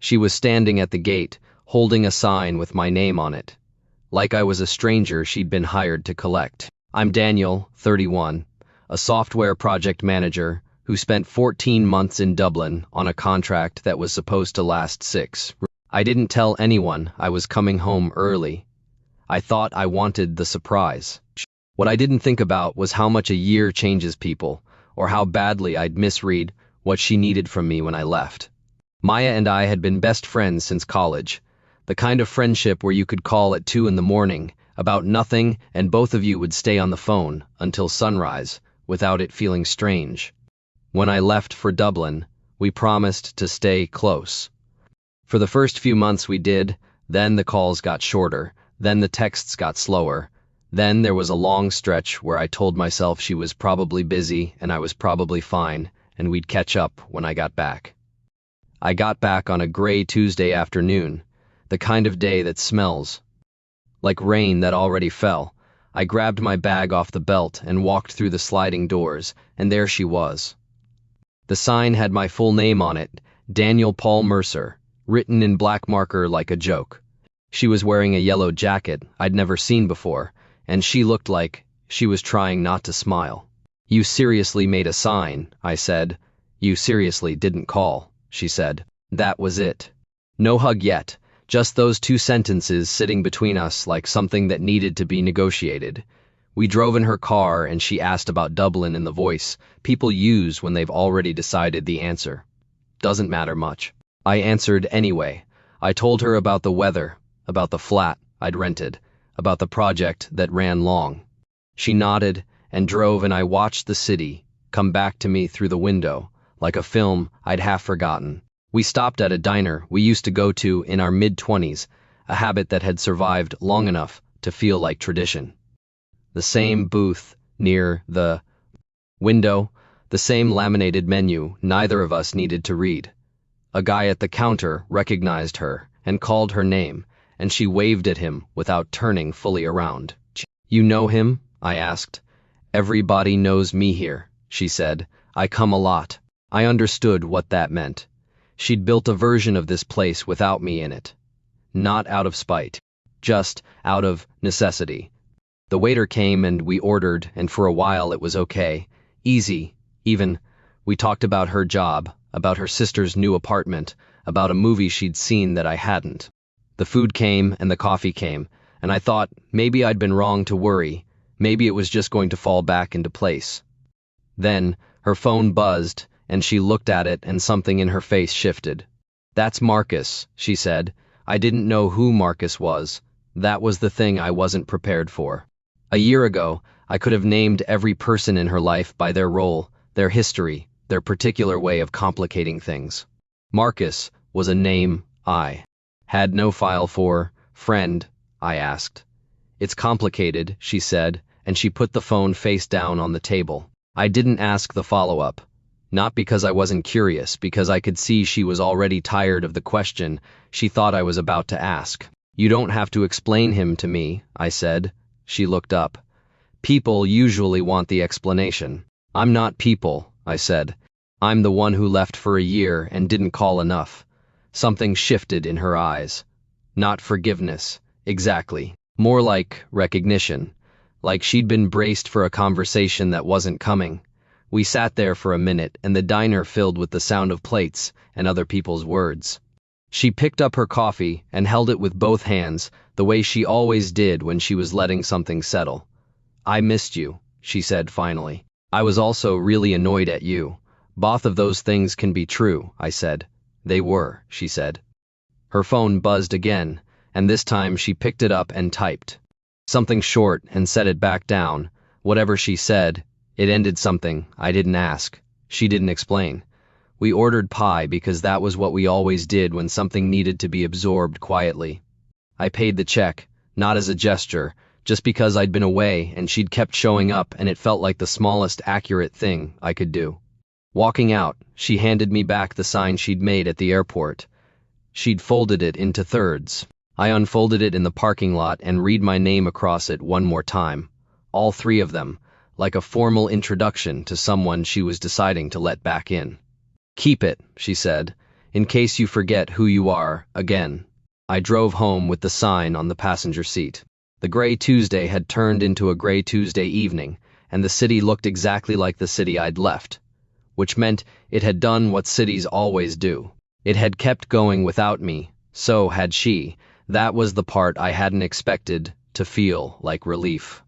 She was standing at the gate, holding a sign with my name on it. Like I was a stranger she'd been hired to collect. I'm Daniel, 31, a software project manager who spent 14 months in Dublin on a contract that was supposed to last 6. I didn't tell anyone I was coming home early. I thought I wanted the surprise. What I didn't think about was how much a year changes people, or how badly I'd misread what she needed from me when I left. Maya and I had been best friends since college, the kind of friendship where you could call at 2 in the morning about nothing and both of you would stay on the phone until sunrise without it feeling strange. When I left for Dublin, we promised to stay close. For the first few months we did, then the calls got shorter, then the texts got slower, then there was a long stretch where I told myself she was probably busy and I was probably fine, and we'd catch up when I got back. I got back on a gray Tuesday afternoon, the kind of day that smells like rain that already fell. I grabbed my bag off the belt and walked through the sliding doors, and there she was. The sign had my full name on it, Daniel Paul Mercer, written in black marker like a joke. She was wearing a yellow jacket I'd never seen before, and she looked like she was trying not to smile. "You seriously made a sign," I said. "You seriously didn't call," she said. That was it. No hug yet, just those 2 sentences sitting between us like something that needed to be negotiated. We drove in her car and she asked about Dublin in the voice people use when they've already decided the answer. Doesn't matter much. I answered anyway. I told her about the weather, about the flat I'd rented, about the project that ran long. She nodded and drove, and I watched the city come back to me through the window, like a film I'd half forgotten. We stopped at a diner we used to go to in our mid-20s, a habit that had survived long enough to feel like tradition. The same booth near the window, the same laminated menu neither of us needed to read. A guy at the counter recognized her and called her name, and she waved at him without turning fully around. "You know him?" I asked. "Everybody knows me here," she said. "I come a lot." I understood what that meant. She'd built a version of this place without me in it. Not out of spite, just out of necessity. The waiter came and we ordered, and for a while it was okay, easy, even. We talked about her job, about her sister's new apartment, about a movie she'd seen that I hadn't. The food came and the coffee came, and I thought maybe I'd been wrong to worry, maybe it was just going to fall back into place. Then her phone buzzed, and she looked at it and something in her face shifted. "That's Marcus," she said. I didn't know who Marcus was. That was the thing I wasn't prepared for. A year ago, I could have named every person in her life by their role, their history, their particular way of complicating things. Marcus was a name I had no file for. "Friend?" I asked. "It's complicated," she said, and she put the phone face down on the table. I didn't ask the follow-up. Not because I wasn't curious, because I could see she was already tired of the question she thought I was about to ask. "You don't have to explain him to me," I said. She looked up. "People usually want the explanation." "I'm not people," I said. "I'm the one who left for a year and didn't call enough." Something shifted in her eyes. Not forgiveness, exactly. More like recognition. Like she'd been braced for a conversation that wasn't coming. We sat there for a minute, and the diner filled with the sound of plates and other people's words. She picked up her coffee and held it with both hands, the way she always did when she was letting something settle. "I missed you," she said finally. "I was also really annoyed at you." "Both of those things can be true," I said. "They were," she said. Her phone buzzed again, and this time she picked it up and typed something short and set it back down. Whatever she said, it ended something I didn't ask. She didn't explain. We ordered pie because that was what we always did when something needed to be absorbed quietly. I paid the check, not as a gesture, just because I'd been away and she'd kept showing up, and it felt like the smallest accurate thing I could do. Walking out, she handed me back the sign she'd made at the airport. She'd folded it into thirds. I unfolded it in the parking lot and read my name across it one more time. All 3 of them, like a formal introduction to someone she was deciding to let back in. "Keep it," she said. in case you forget who you are, again. I drove home with the sign on the passenger seat. The gray Tuesday had turned into a gray Tuesday evening, and the city looked exactly like the city I'd left, which meant it had done what cities always do. It had kept going without me, so had she. That was the part I hadn't expected to feel like relief.